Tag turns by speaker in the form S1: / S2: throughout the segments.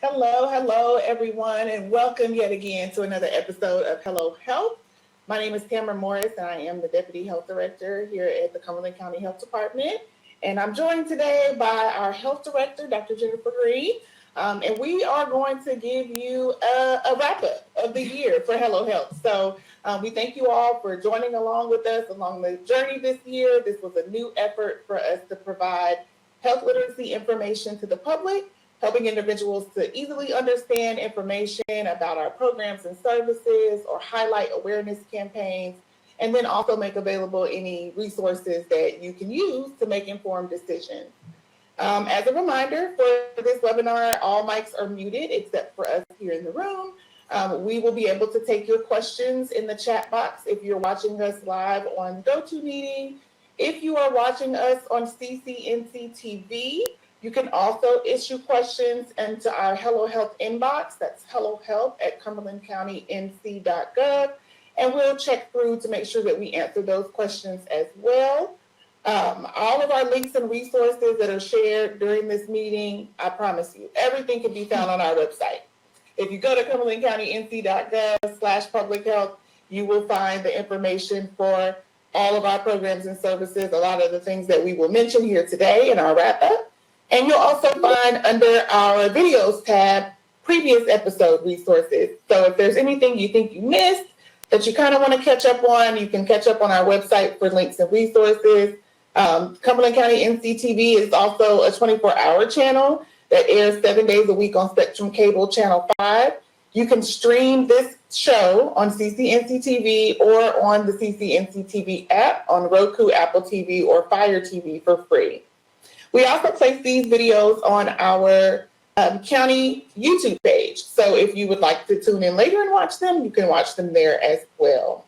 S1: Hello, everyone, and welcome yet again to another episode of Hello Health. My name is Tamara Morris, and I am the Deputy Health Director here at the Cumberland County Health Department. And I'm joined today by our Health Director, Dr. Jennifer Green, and we are going to give you a wrap-up of the year for Hello Health. So we thank you all for joining along with us along the journey this year. This was a new effort for us to provide health literacy information to the public, helping individuals to easily understand information about our programs and services or highlight awareness campaigns, and then also make available any resources that you can use to make informed decisions. As a reminder, for this webinar, all mics are muted except for us here in the room. We will be able to take your questions in the chat box if you're watching us live on GoToMeeting. If you are watching us on CCNCTV, you can also issue questions into our Hello Health inbox. That's hellohealth@cumberlandcountync.gov. And we'll check through to make sure that we answer those questions as well. All of our links and resources that are shared during this meeting, I promise you, everything can be found on our website. If you go to cumberlandcountync.gov/public health, you will find the information for all of our programs and services, a lot of the things that we will mention here today in our wrap-up. And you'll also find under our videos tab, previous episode resources. So if there's anything you think you missed that you kind of want to catch up on, you can catch up on our website for links and resources. Cumberland County NCTV is also a 24-hour channel that airs 7 days a week on Spectrum Cable Channel 5. You can stream this show on CCNCTV or on the CCNCTV app on Roku, Apple TV, or Fire TV for free. We also place these videos on our county YouTube page. So if you would like to tune in later and watch them, you can watch them there as well.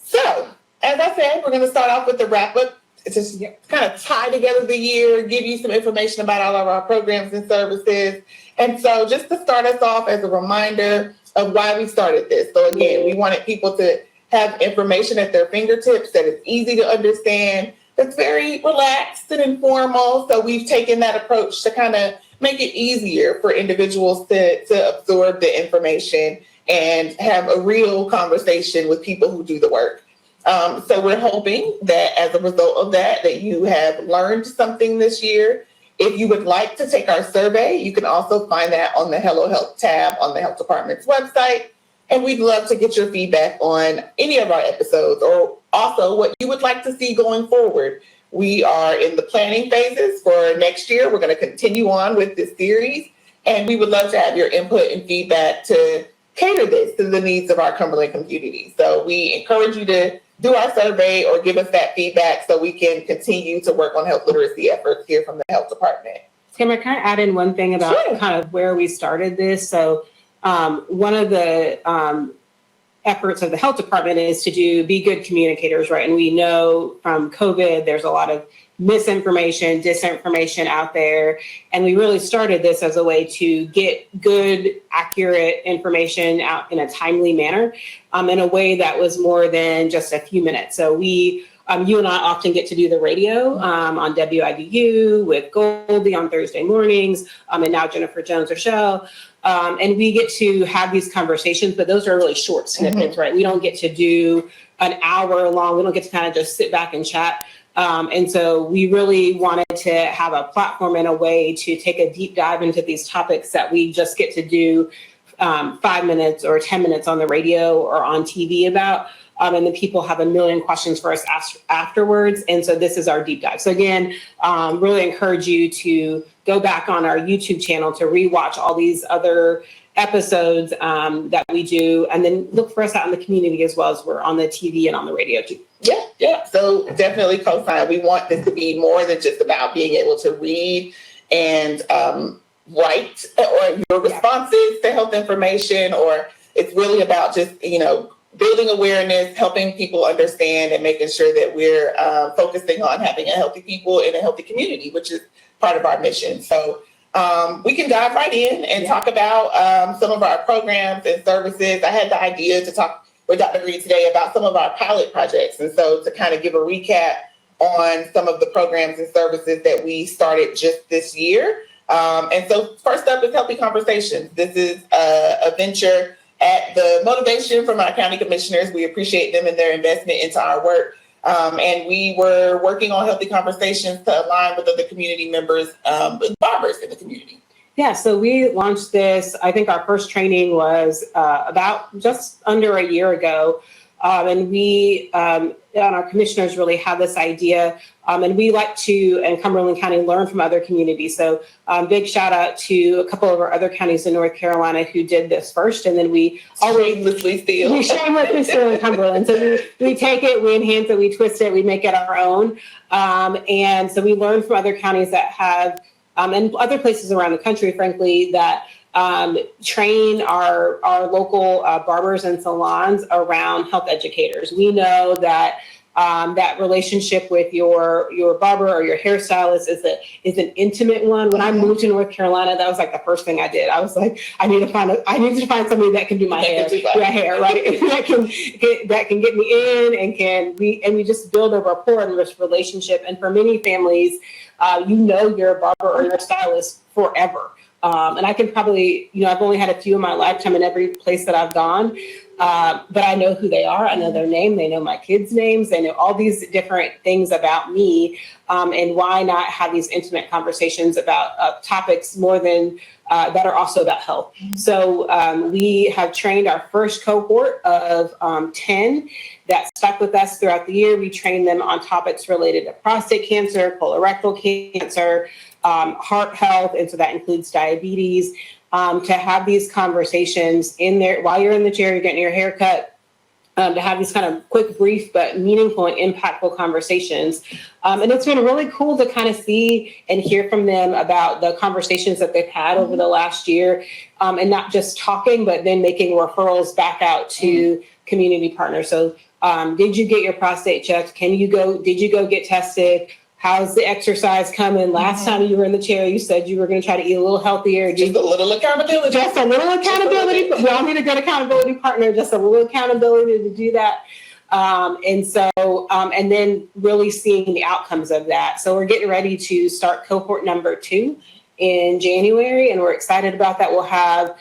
S1: So, as I said, we're going to start off with the wrap-up. It's just kind of tie together the year, give you some information about all of our programs and services. And so just to start us off as a reminder of why we started this. So again, we wanted people to have information at their fingertips that is easy to understand, that's very relaxed and informal. So we've taken that approach to kind of make it easier for individuals to absorb the information and have a real conversation with people who do the work. So we're hoping that as a result of that you have learned something this year. If you would like to take our survey, you can also find that on the Hello Health tab on the Health Department's website. And we'd love to get your feedback on any of our episodes or also what you would like to see going forward. We are in the planning phases for next year. We're going to continue on with this series, and we would love to have your input and feedback to cater this to the needs of our Cumberland community. So we encourage you to do our survey or give us that feedback so we can continue to work on health literacy efforts here from the Health Department.
S2: Tamara, can I add in one thing about kind of where we started this? So one of the efforts of the health department is to be good communicators, right? And we know from COVID, there's a lot of misinformation, disinformation out there. And we really started this as a way to get good, accurate information out in a timely manner, in a way that was more than just a few minutes. So we, you and I often get to do the radio on WIDU with Goldie on Thursday mornings, and now Jennifer Jones Rochelle. And we get to have these conversations, but those are really short snippets, right? We don't get to do an hour long. We don't get to kind of just sit back and chat. And so we really wanted to have a platform and a way to take a deep dive into these topics that we just get to do 5 minutes or 10 minutes on the radio or on TV about. And then people have a million questions for us afterwards. And so this is our deep dive. So again, really encourage you to go back on our YouTube channel to rewatch all these other episodes that we do. And then look for us out in the community as well as we're on the TV and on the radio too.
S1: Yeah. So definitely co-sign. We want this to be more than just about being able to read and write or your responses to health information, or it's really about just, building awareness, helping people understand, and making sure that we're focusing on having a healthy people in a healthy community, which is part of our mission. So we can dive right in and talk about some of our programs and services. I had the idea to talk with Dr. Green today about some of our pilot projects. And so to kind of give a recap on some of the programs and services that we started just this year. And so first up is Healthy Conversations. This is a venture at the motivation from our county commissioners. We appreciate them and their investment into our work. And we were working on Healthy Conversations to align with other community members, with barbers in the community.
S2: Yeah, so we launched this. I think our first training was about just under a year ago. And we and our commissioners really have this idea. And we like to, in Cumberland County, learn from other communities. So big shout out to a couple of our other counties in North Carolina who did this first. And then we
S1: shamelessly steal.
S2: We shamelessly steal in Cumberland. So we take it, we enhance it, we twist it, we make it our own. And so we learn from other counties that have, and other places around the country, frankly, that train our local barbers and salons around health educators. We know that that relationship with your barber or your hairstylist is an intimate one. When I moved to North Carolina, that was like the first thing I did. I was like, I need to find somebody that can do my hair, right? that can get me in and we just build a rapport and this relationship. And for many families, your barber or your stylist forever. And I can probably, I've only had a few in my lifetime in every place that I've gone, but I know who they are. I know their name. They know my kids' names. They know all these different things about me. And why not have these intimate conversations about topics more than that are also about health? So we have trained our first cohort of 10 that stuck with us throughout the year. We trained them on topics related to prostate cancer, colorectal cancer, heart health, and so that includes diabetes, to have these conversations in there while you're in the chair, you're getting your hair cut, to have these kind of quick, brief, but meaningful and impactful conversations. And it's been really cool to kind of see and hear from them about the conversations that they've had over the last year, and not just talking, but then making referrals back out to community partners. So did you get your prostate checked? Did you go get tested? How's the exercise coming? Last time you were in the chair, you said you were going to try to eat a little healthier.
S1: Just a little accountability.
S2: Just a little accountability. We all need a good accountability partner, just a little accountability to do that. And then really seeing the outcomes of that. So we're getting ready to start cohort number 2 in January, and we're excited about that. We'll have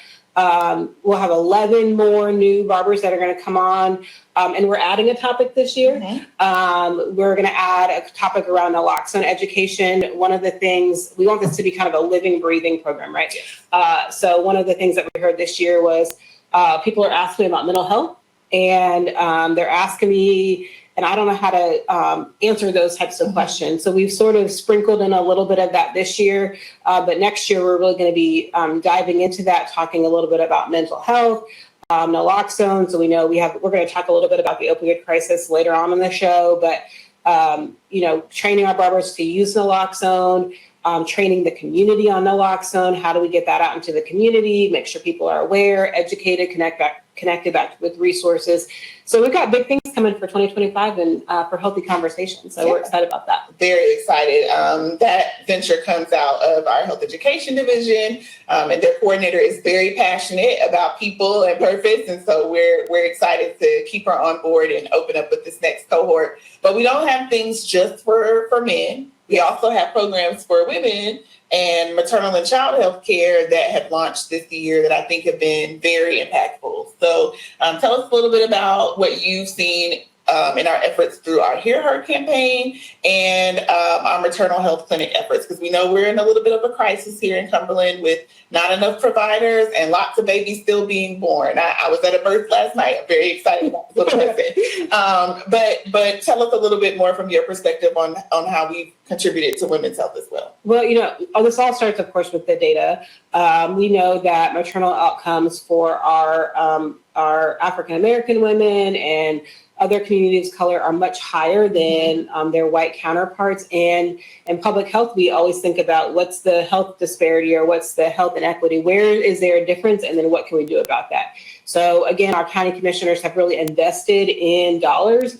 S2: 11 more new barbers that are going to come on. And we're adding a topic this year. We're going to add a topic around naloxone education. One of the things, we want this to be kind of a living, breathing program, right? So one of the things that we heard this year was people are asking me about mental health, and they're asking me, and I don't know how to answer those types of questions. So we've sort of sprinkled in a little bit of that this year, but next year we're really going to be diving into that, talking a little bit about mental health, naloxone. So we know we're going to talk a little bit about the opioid crisis later on in the show, but training our barbers to use naloxone, training the community on naloxone. How do we get that out into the community? Make sure people are aware, educated, connected back with resources. So we've got big things coming for 2025 and for Healthy Conversations. So we're excited about that.
S1: Very excited. That venture comes out of our health education division, and their coordinator is very passionate about people and purpose. And so we're excited to keep her on board and open up with this next cohort. But we don't have things just for men. We also have programs for women and maternal and child health care that have launched this year that I think have been very impactful. So tell us a little bit about what you've seen in our efforts through our Hear Her campaign and our maternal health clinic efforts, because we know we're in a little bit of a crisis here in Cumberland with not enough providers and lots of babies still being born. I was at a birth last night. I'm very excited about this little person. But tell us a little bit more from your perspective on how we've contributed to women's health as well.
S2: Well, this all starts, of course, with the data. We know that maternal outcomes for our African-American women and other communities of color are much higher than their white counterparts. And in public health, we always think about what's the health disparity or what's the health inequity, where is there a difference, and then what can we do about that? So again, our county commissioners have really invested in dollars,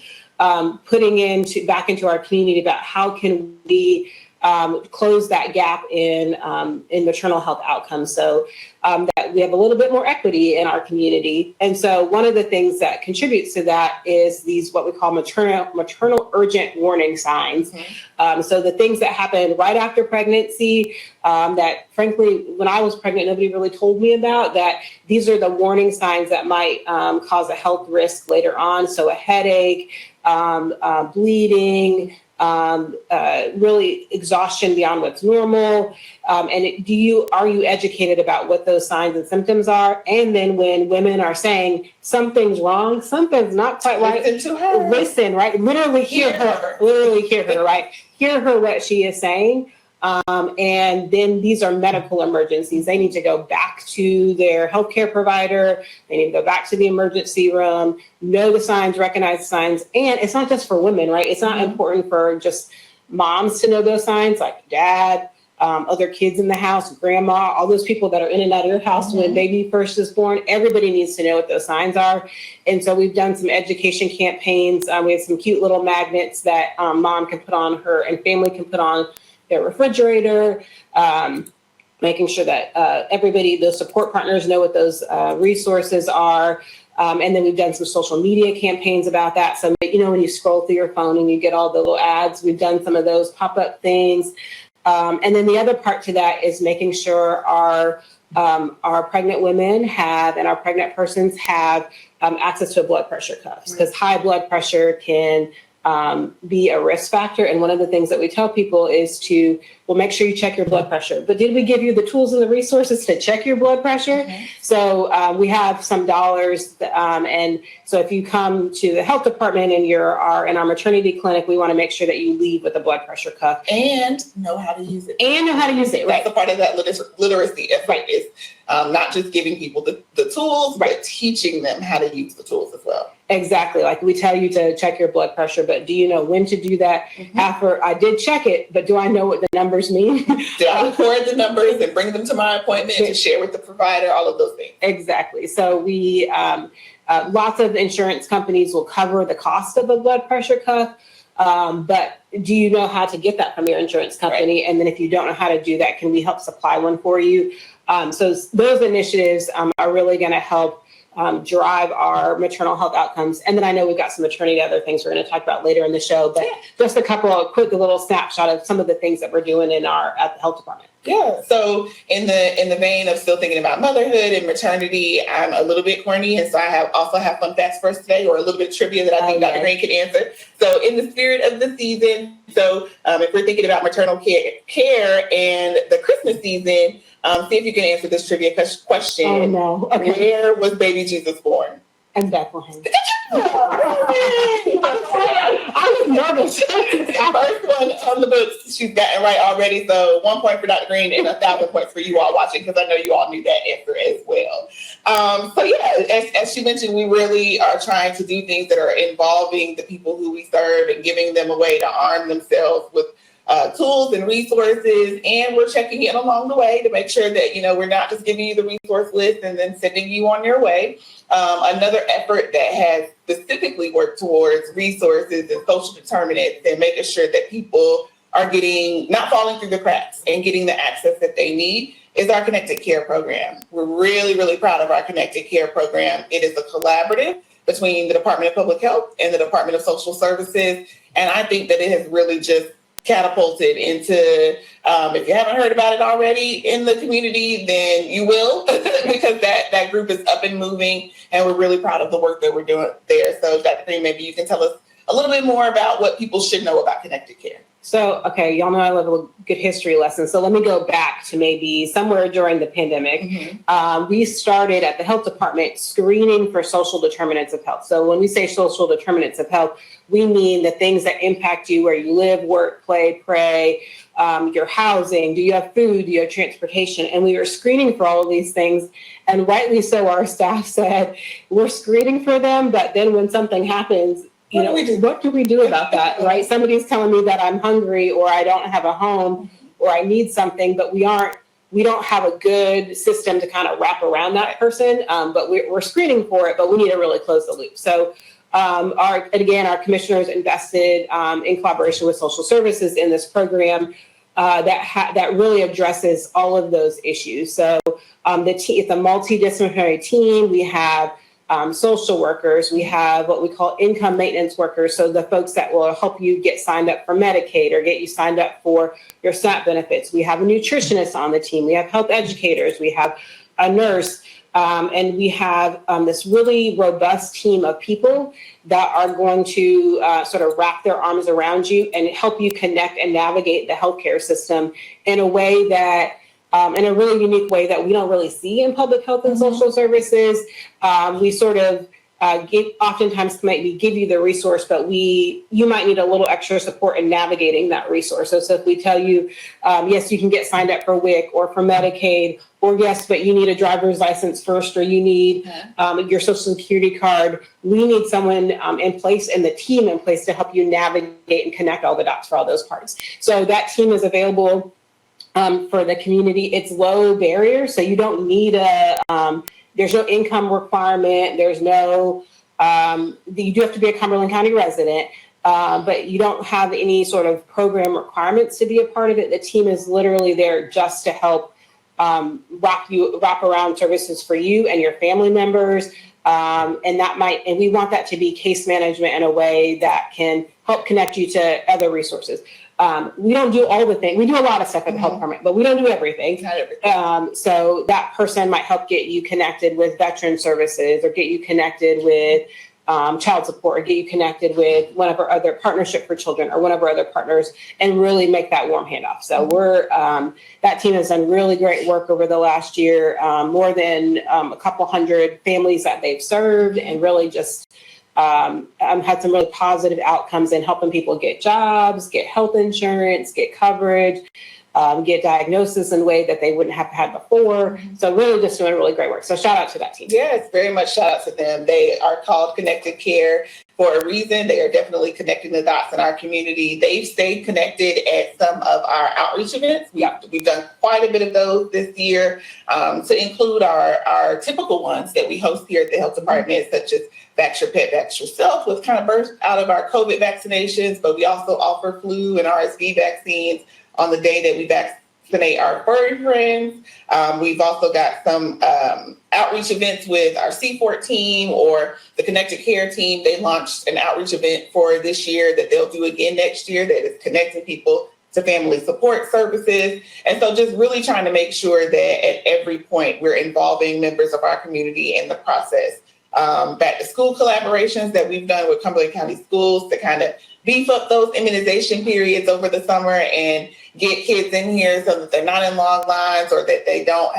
S2: putting back into our community about how can we close that gap in maternal health outcomes. So that we have a little bit more equity in our community. And so one of the things that contributes to that is these what we call maternal urgent warning signs. So the things that happen right after pregnancy that frankly, when I was pregnant, nobody really told me about, that these are the warning signs that might cause a health risk later on. So a headache, bleeding, really exhaustion beyond what's normal. And are you educated about what those signs and symptoms are? And then when women are saying something's wrong, something's not quite right, listen, right? Literally hear her, right? Hear her what she is saying. And then these are medical emergencies. They need to go back to their healthcare provider. They need to go back to the emergency room, know the signs, recognize the signs. And it's not just for women, right? It's not important for just moms to know those signs, like dad, other kids in the house, grandma, all those people that are in and out of your house when baby first is born. Everybody needs to know what those signs are. And so we've done some education campaigns. We have some cute little magnets that mom can put on her and family can put on their refrigerator, making sure that everybody, those support partners know what those resources are. And then we've done some social media campaigns about that. So, when you scroll through your phone and you get all the little ads, we've done some of those pop-up things. And then the other part to that is making sure our pregnant women and our pregnant persons have access to a blood pressure cuff, because high blood pressure can be a risk factor. And one of the things that we tell people is make sure you check your blood pressure. But did we give you the tools and the resources to check your blood pressure? So we have some dollars. And so if you come to the health department and you're in our maternity clinic, we want to make sure that you leave with a blood pressure cuff.
S1: And know how to use it.
S2: Right.
S1: That's a part of that literacy effort is not just giving people the tools, but teaching them how to use the tools as well.
S2: Exactly. Like we tell you to check your blood pressure, but do you know when to do that? After I did check it, but do I know what the numbers mean?
S1: Did I record the numbers and bring them to my appointment to share with the provider, all of those things? Exactly.
S2: So we, lots of insurance companies will cover the cost of a blood pressure cuff. But do you know how to get that from your insurance company? Right. And then if you don't know how to do that, can we help supply one for you? So those initiatives are really going to help drive our maternal health outcomes. And then I know we've got some maternity other things we're going to talk about later in the show, but just a quick little snapshot of some of the things that we're doing at the health department.
S1: Yeah. So in the vein of still thinking about motherhood and maternity, I'm a little bit corny, and so I also have fun facts for us today, or a little bit of trivia that I think Dr. Green could answer. So in the spirit of the season, if we're thinking about maternal care and the Christmas season, see if you can answer this trivia question.
S2: Oh no! Okay.
S1: Where was baby Jesus born?
S2: In Bethlehem. I was nervous.
S1: First one on the books, she's gotten right already. So 1 point for Dr. Green and 1,000 points for you all watching, because I know you all knew that answer as well. As she mentioned, we really are trying to do things that are involving the people who we serve and giving them a way to arm themselves with tools and resources, and we're checking in along the way to make sure that we're not just giving you the resource list and then sending you on your way. Another effort that has specifically worked towards resources and social determinants and making sure that people are not falling through the cracks and getting the access that they need is our Connected Care program. We're really, really proud of our Connected Care program. It is a collaborative between the Department of Public Health and the Department of Social Services, and I think that it has really just catapulted into, if you haven't heard about it already in the community, then you will, because that group is up and moving, and we're really proud of the work that we're doing there. So Dr. Green, maybe you can tell us a little bit more about what people should know about Connected Care.
S2: So, okay, y'all know I love a good history lesson. So let me go back to maybe somewhere during the pandemic. We started at the health department screening for social determinants of health. So when we say social determinants of health, we mean the things that impact you where you live, work, play, pray, your housing, do you have food, do you have transportation? And we were screening for all of these things. And rightly so, our staff said, we're screening for them, but then when something happens, what do we do about that, right? Somebody's telling me that I'm hungry, or I don't have a home, or I need something, but we don't have a good system to kind of wrap around that person. But we're screening for it, but we need to really close the loop. So our commissioners invested in collaboration with social services in this program. that really addresses all of those issues. So it's a multidisciplinary team. We have social workers. We have what we call income maintenance workers. So the folks that will help you get signed up for Medicaid or get you signed up for your SNAP benefits. We have a nutritionist on the team. We have health educators. We have a nurse. And we have this really robust team of people that are going to sort of wrap their arms around you and help you connect and navigate the healthcare system in a way that, in a really unique way that we don't really see in public health and social services. We sort of oftentimes maybe give you the resource, but you might need a little extra support in navigating that resource. So if we tell you, yes, you can get signed up for WIC or for Medicaid, or yes, but you need a driver's license first, or you need your social security card, we need someone in place and the team in place to help you navigate and connect all the dots for all those parts. So that team is available for the community. It's low barrier, so you don't need there's no income requirement. There's no, you do have to be a Cumberland County resident, but you don't have any sort of program requirements to be a part of it. The team is literally there just to help wrap around services for you and your family members. And we want that to be case management in a way that can help connect you to other resources. We don't do all the things. We do a lot of stuff at the health department, but we don't do everything.
S1: Not everything.
S2: So that person might help get you connected with veteran services, or get you connected with child support, or get you connected with one of our other Partnership for Children or one of our other partners, and really make that warm handoff. So that team has done really great work over the last year, more than a couple hundred families that they've served, and really just had some really positive outcomes in helping people get jobs, get health insurance, get coverage, get diagnosis in a way that they wouldn't have had before. So really just doing really great work. So shout out to that team.
S1: Yes, very much shout out to them. They are called Connected Care for a reason. They are definitely connecting the dots in our community. They've stayed connected at some of our outreach events. We've done quite a bit of those this year, to include our typical ones that we host here at the health department, such as Vax Your Pet, Vax Yourself, was kind of birthed out of our COVID vaccinations, but we also offer flu and RSV vaccines on the day that we vaccinate our furry friends. We've also got some outreach events with our C4 team or the Connected Care team. They launched an outreach event for this year that they'll do again next year that is connecting people to family support services. And so just really trying to make sure that at every point we're involving members of our community in the process. Back to school collaborations that we've done with Cumberland County Schools to kind of beef up those immunization periods over the summer and get kids in here so that they're not in long lines, or that they don't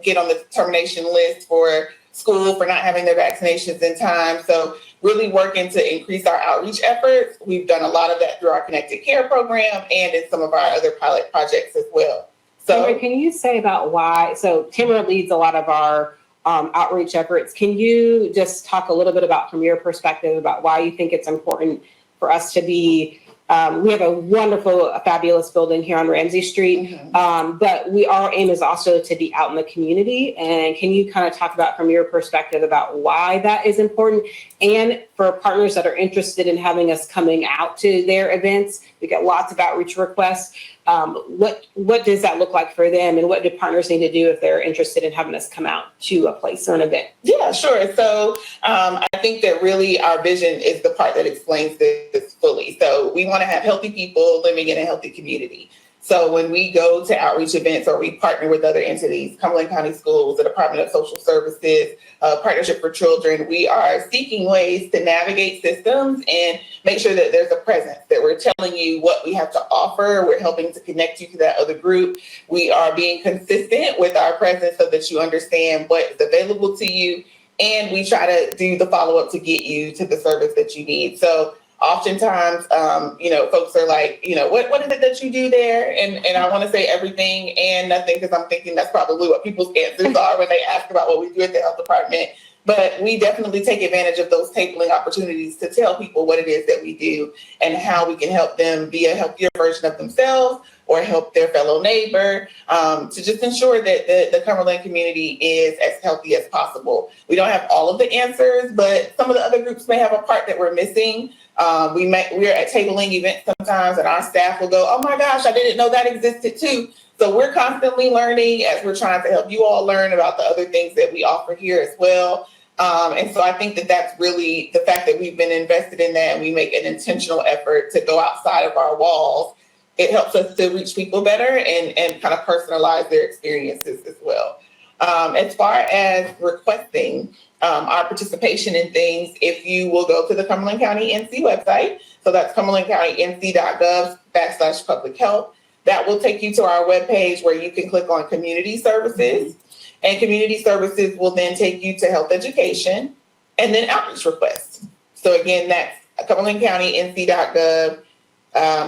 S1: get on the termination list for school for not having their vaccinations in time. So really working to increase our outreach efforts. We've done a lot of that through our Connected Care program and in some of our other pilot projects as well. So
S2: Tamara, can you say about why? So Tamara leads a lot of our outreach efforts. Can you just talk a little bit about, from your perspective, about why you think it's important for us to be, we have a wonderful, fabulous building here on Ramsey Street, but our aim is also to be out in the community. And can you kind of talk about, from your perspective, about why that is important? And for partners that are interested in having us coming out to their events, we get lots of outreach requests. What does that look like for them, and what do partners need to do if they're interested in having us come out to a place or an event?
S1: Yeah, sure. So I think that really our vision is the part that explains this fully. So we want to have healthy people living in a healthy community. So when we go to outreach events or we partner with other entities, Cumberland County Schools, the Department of Social Services, Partnership for Children, we are seeking ways to navigate systems and make sure that there's a presence, that we're telling you what we have to offer. We're helping to connect you to that other group. We are being consistent with our presence so that you understand what is available to you. And we try to do the follow-up to get you to the service that you need. So oftentimes, folks are like, what is it that you do there? And I want to say everything and nothing, because I'm thinking that's probably what people's answers are when they ask about what we do at the health department. but we definitely take advantage of those tabling opportunities to tell people what it is that we do and how we can help them be a healthier version of themselves or help their fellow neighbor, to just ensure that the Cumberland community is as healthy as possible. We don't have all of the answers, but some of the other groups may have a part that we're missing. We're at tabling events sometimes and our staff will go, oh my gosh, I didn't know that existed too. So we're constantly learning as we're trying to help you all learn about the other things that we offer here as well. And so I think that that's really the fact that we've been invested in that and we make an intentional effort to go outside of our walls. It helps us to reach people better and kind of personalize their experiences as well. As far as requesting our participation in things, if you will go to the Cumberland County NC website, so that's cumberlandcountync.gov/public health, that will take you to our webpage where you can click on community services, and community services will then take you to health education and then outreach requests. So again, that's cumberlandcountync.gov,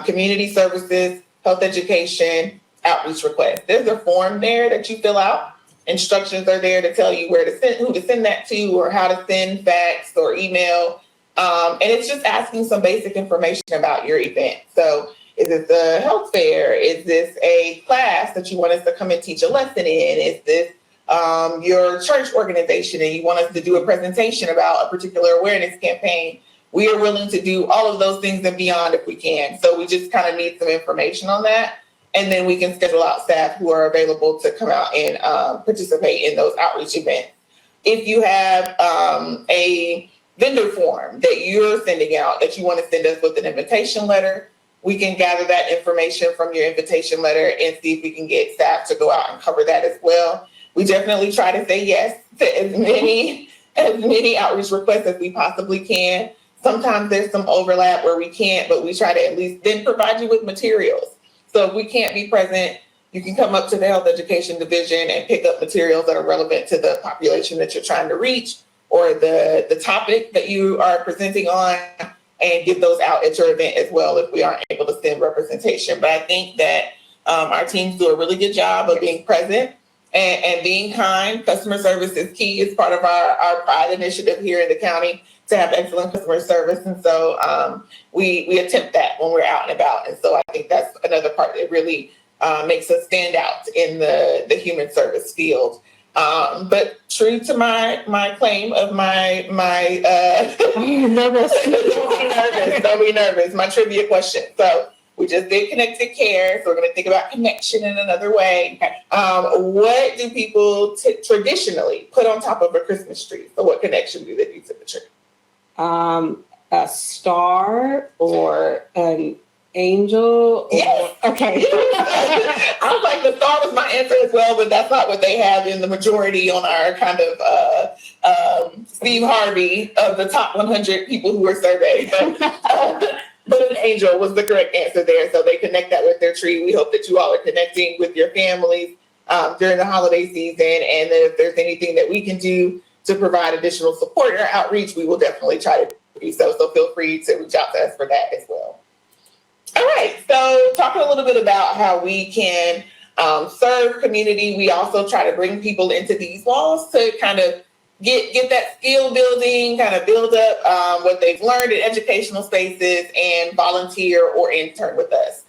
S1: community services, health education, outreach request. There's a form there that you fill out. Instructions are there to tell you where to send, who to send that to, or how to send fax or email. And it's just asking some basic information about your event. So is this a health fair? Is this a class that you want us to come and teach a lesson in? Is this your church organization and you want us to do a presentation about a particular awareness campaign? We are willing to do all of those things and beyond if we can. So we just kind of need some information on that. And then we can schedule out staff who are available to come out and participate in those outreach events. If you have a vendor form that you're sending out that you want to send us with an invitation letter, we can gather that information from your invitation letter and see if we can get staff to go out and cover that as well. We definitely try to say yes to as many outreach requests as we possibly can. Sometimes there's some overlap where we can't, but we try to at least then provide you with materials. So if we can't be present, you can come up to the health education division and pick up materials that are relevant to the population that you're trying to reach or the topic that you are presenting on, and give those out at your event as well if we aren't able to send representation. But I think that our teams do a really good job of being present and being kind. Customer service is key. It's part of our Pride initiative here in the county to have excellent customer service. And so we attempt that when we're out and about. And so I think that's another part that really makes us stand out in the human service field. But true to my claim of my
S2: Nervous.
S1: Don't be nervous. My trivia question. So we just did connected care. So we're going to think about connection in another way.
S2: Okay.
S1: What do people traditionally put on top of a Christmas tree? So what connection do they do to the tree?
S2: A star or an angel?
S1: Yes.
S2: Okay.
S1: I was like, the star was my answer as well, but that's not what they have in the majority on our kind of Steve Harvey of the top 100 people who were surveyed. But an angel was the correct answer there. So they connect that with their tree. We hope that you all are connecting with your families during the holiday season. And then if there's anything that we can do to provide additional support or outreach, we will definitely try to do so. So feel free to reach out to us for that as well. All right, so talking a little bit about how we can serve community, we also try to bring people into these walls to kind of get that skill building, kind of build up what they've learned in educational spaces and volunteer or intern with us.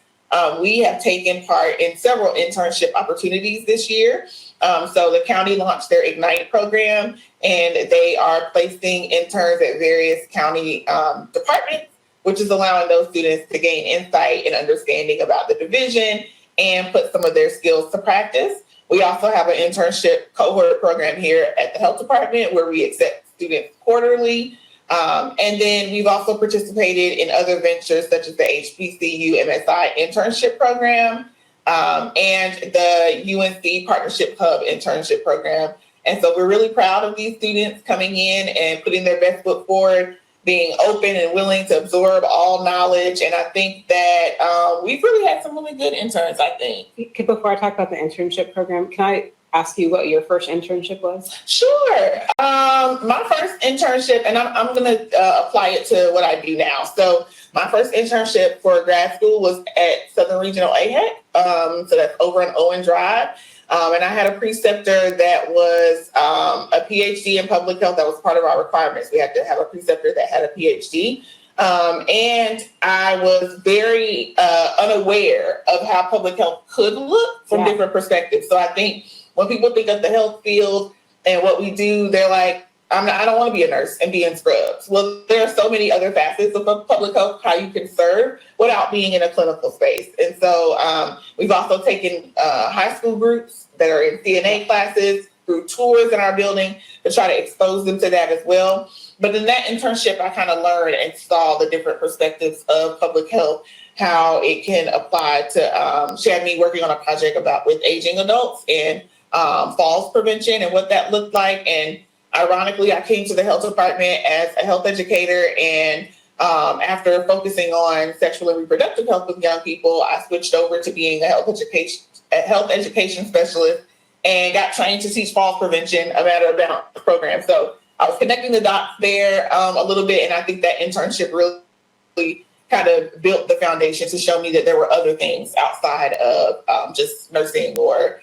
S1: We have taken part in several internship opportunities this year. So the county launched their Ignite program, and they are placing interns at various county departments, which is allowing those students to gain insight and understanding about the division and put some of their skills to practice. We also have an internship cohort program here at the health department where we accept students quarterly. And then we've also participated in other ventures such as the HBCU MSI internship program and the UNC Partnership Hub internship program. And so we're really proud of these students coming in and putting their best foot forward, being open and willing to absorb all knowledge. And I think that we've really had some really good interns, I think.
S2: Before I talk about the internship program, can I ask you what your first internship was?
S1: Sure. My first internship, and I'm going to apply it to what I do now. So my first internship for grad school was at Southern Regional AHEC. So that's over on Owen Drive. And I had a preceptor that was a PhD in public health. That was part of our requirements. We had to have a preceptor that had a PhD. And I was very unaware of how public health could look from different perspectives. So I think when people think of the health field and what we do, they're like, I don't want to be a nurse and be in scrubs. Well, there are so many other facets of public health, how you can serve without being in a clinical space. And so we've also taken high school groups that are in CNA classes through tours in our building to try to expose them to that as well. But in that internship, I kind of learned and saw the different perspectives of public health, how it can apply to, she had me working on a project with aging adults and falls prevention and what that looked like. And ironically, I came to the health department as a health educator, and after focusing on sexual and reproductive health with young people, I switched over to being a health education specialist and got trained to teach falls prevention, a matter of balance program. So I was connecting the dots there a little bit, and I think that internship really kind of built the foundation to show me that there were other things outside of just nursing or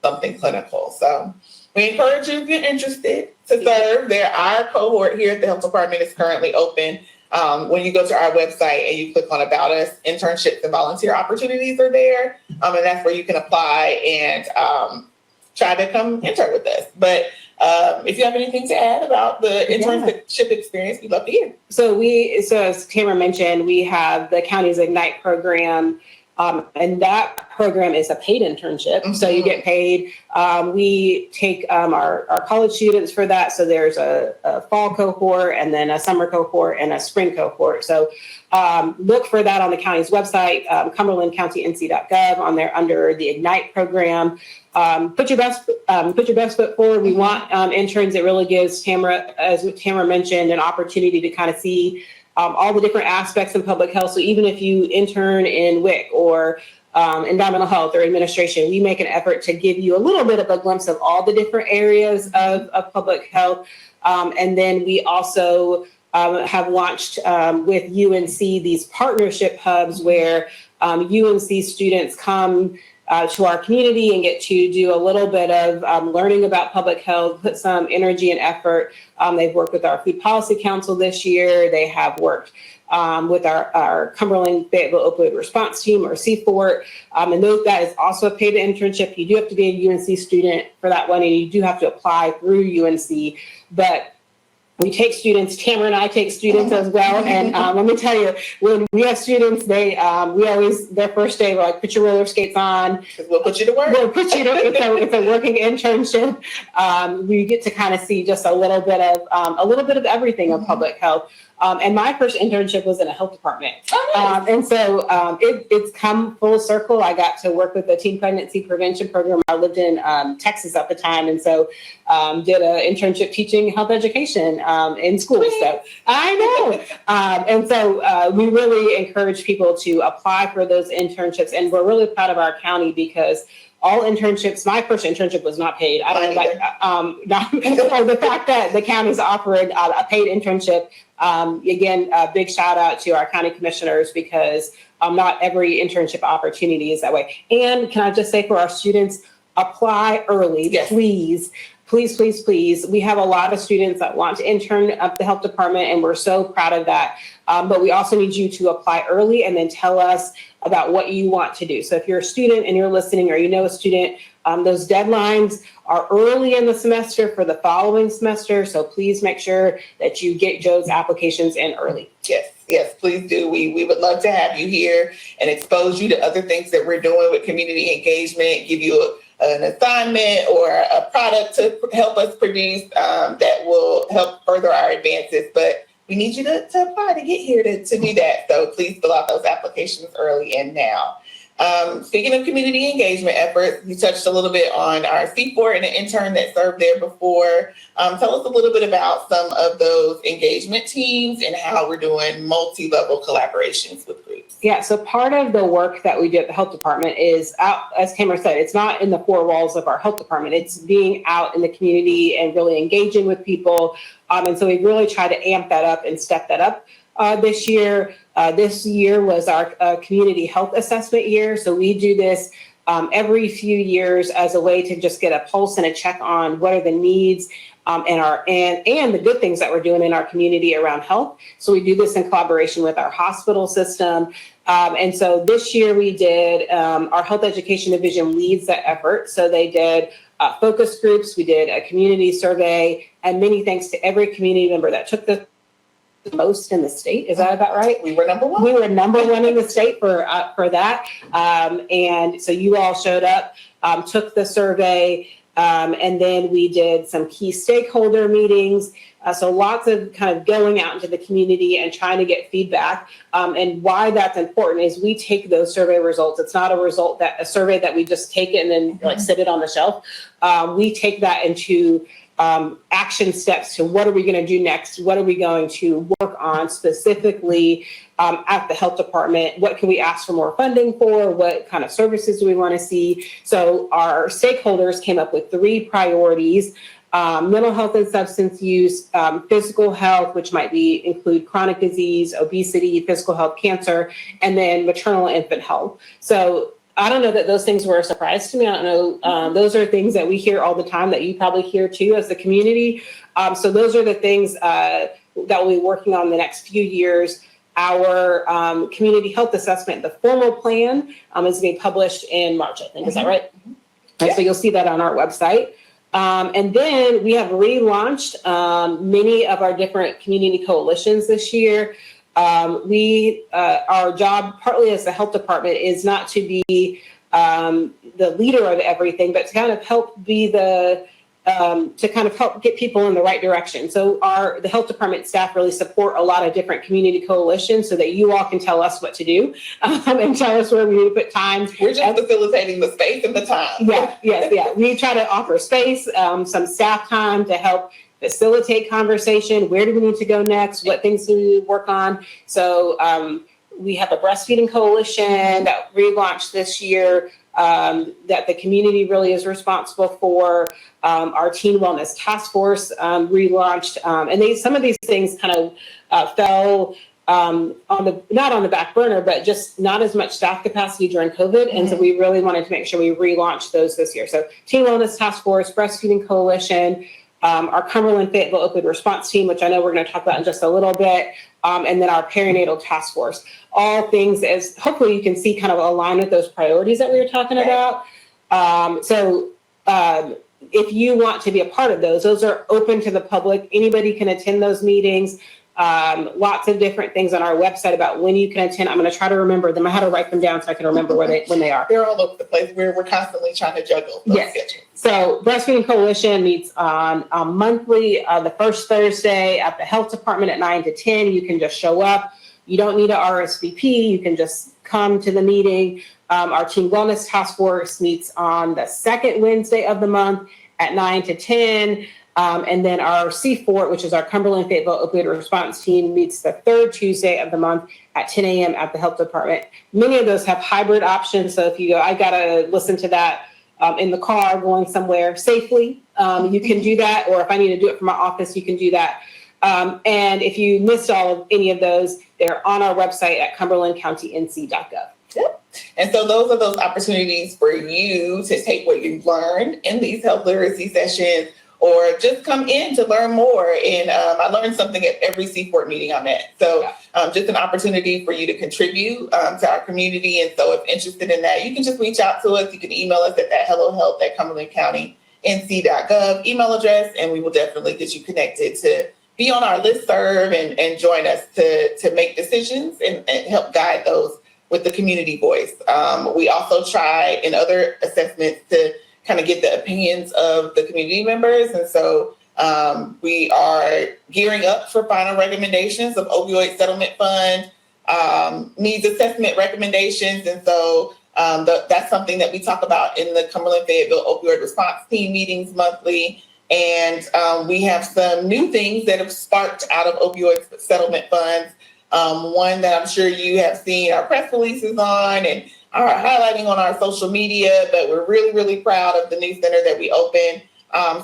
S1: something clinical. So we encourage you, if you're interested, to serve. Our cohort here at the health department is currently open. When you go to our website and you click on About Us, internships and volunteer opportunities are there. And that's where you can apply and try to come intern with us. But if you have anything to add about the internship experience, we'd love to hear.
S2: So as Tamara mentioned, we have the county's Ignite program. And that program is a paid internship. Mm-hmm. So you get paid. We take our college students for that. So there's a fall cohort and then a summer cohort and a spring cohort. So look for that on the county's website, cumberlandcountync.gov, on there under the Ignite program. Put your best foot forward. We want interns. It really gives Tamara, as Tamara mentioned, an opportunity to kind of see all the different aspects of public health. So even if you intern in WIC or environmental health or administration, we make an effort to give you a little bit of a glimpse of all the different areas of public health. And then we also have launched with UNC these partnership hubs where UNC students come to our community and get to do a little bit of learning about public health, put some energy and effort. They've worked with our Food Policy Council this year. They have worked with our Cumberland Fayetteville Opioid Response Team, or CFORT. And that is also a paid internship. You do have to be a UNC student for that one, and you do have to apply through UNC. But we take students, Tamara and I take students as well. And let me tell you, when we have students, we always, their first day, we're like, put your roller skates on.
S1: We'll put you to work.
S2: We'll put you to, it's a working internship. We get to kind of see just a little bit of everything of public health. And my first internship was in a health department. Oh, nice. And so it's come full circle. I got to work with the teen pregnancy prevention program. I lived in Texas at the time. And so did an internship teaching health education in school. So I know. And so we really encourage people to apply for those internships. And we're really proud of our county because all internships, my first internship was not paid. I don't know, the fact that the county's offered a paid internship. Again, a big shout out to our county commissioners because not every internship opportunity is that way. And can I just say for our students, apply early, yes. Please. We have a lot of students that want to intern at the health department, and we're so proud of that. But we also need you to apply early and then tell us about what you want to do. So if you're a student and you're listening, or you know a student, those deadlines are early in the semester for the following semester. So please make sure that you get Joe's applications in early.
S1: Yes, please do. We would love to have you here and expose you to other things that we're doing with community engagement, give you an assignment or a product to help us produce that will help further our advances. But we need you to apply to get here to do that. So please fill out those applications early and now. Speaking of community engagement efforts, you touched a little bit on our CFORT and an intern that served there before. Tell us a little bit about some of those engagement teams and how we're doing multi-level collaborations with groups.
S2: Yeah, so part of the work that we do at the health department is out, as Tamara said, it's not in the four walls of our health department. It's being out in the community and really engaging with people. And so we really try to amp that up and step that up this year. This year was our community health assessment year. So we do this every few years as a way to just get a pulse and a check on what are the needs and the good things that we're doing in our community around health. So we do this in collaboration with our hospital system. And so this year we did, our health education division leads that effort. So they did focus groups, we did a community survey, and many thanks to every community member that took the most in the state. Is that about right?
S1: We were number one.
S2: We were number one in the state for that. And so you all showed up, took the survey, and then we did some key stakeholder meetings. So lots of kind of going out into the community and trying to get feedback. And why that's important is we take those survey results. It's not a survey that we just take it and then like sit it on the shelf. We take that into action steps to what are we going to do next? What are we going to work on specifically at the health department? What can we ask for more funding for? What kind of services do we want to see? So our stakeholders came up with 3 priorities: mental health and substance use, physical health, which might include chronic disease, obesity, physical health, cancer, and then maternal and infant health. So I don't know that those things were a surprise to me. I don't know. Those are things that we hear all the time that you probably hear too as the community. So those are the things that we'll be working on the next few years. Our community health assessment, the formal plan, is going to be published in March, I think. Is that right?
S1: Yeah.
S2: So you'll see that on our website. And then we have relaunched many of our different community coalitions this year. Our job, partly as the health department, is not to be the leader of everything, but to kind of help be to help get people in the right direction. So the health department staff really support a lot of different community coalitions so that you all can tell us what to do and tell us where we need to put time.
S1: We're just facilitating the space and the time.
S2: Yeah. We try to offer space, some staff time to help facilitate conversation. Where do we need to go next? What things do we work on? So we have a breastfeeding coalition that relaunched this year that the community really is responsible for. Our teen wellness task force relaunched, and some of these things kind of fell not on the back burner, but just not as much staff capacity during COVID. And so we really wanted to make sure we relaunched those this year. So teen wellness task force, breastfeeding coalition, our Cumberland Fayetteville opioid response team, which I know we're going to talk about in just a little bit, and then our perinatal task force. All things as hopefully you can see kind of align with those priorities that we were talking about. If you want to be a part of those are open to the public. Anybody can attend those meetings. Lots of different things on our website about when you can attend. I'm going to try to remember them. I had to write them down so I can remember when they are.
S1: They're all over the place. We're constantly trying to juggle.
S2: Yes. So Breastfeeding Coalition meets on monthly, the first Thursday at the health department at 9 to 10. You can just show up. You don't need a RSVP. You can just come to the meeting. Our Teen Wellness Task Force meets on the second Wednesday of the month at 9 to 10. And then our C4, which is our Cumberland Fayetteville Opioid Response Team, meets the third Tuesday of the month at 10 a.m. at the health department. Many of those have hybrid options. So if you go, I got to listen to that in the car going somewhere safely, you can do that. Or if I need to do it from my office, you can do that. And if you missed any of those, they're on our website at cumberlandcountync.gov.
S1: Yep. And so those are those opportunities for you to take what you've learned in these health literacy sessions, or just come in to learn more. And I learned something at every Seaport meeting I'm at. So just an opportunity for you to contribute to our community. And so if interested in that, you can just reach out to us. You can email us at that hellohealth@cumberlandcountync.gov email address, and we will definitely get you connected to be on our listserv and join us to make decisions and help guide those with the community voice. We also try in other assessments to kind of get the opinions of the community members. And so we are gearing up for final recommendations of opioid settlement fund needs assessment recommendations. And so that's something that we talk about in the Cumberland Fayetteville Opioid Response Team meetings monthly. And we have some new things that have sparked out of opioid settlement funds. One that I'm sure you have seen our press releases on and are highlighting on our social media, but we're really, really proud of the new center that we opened.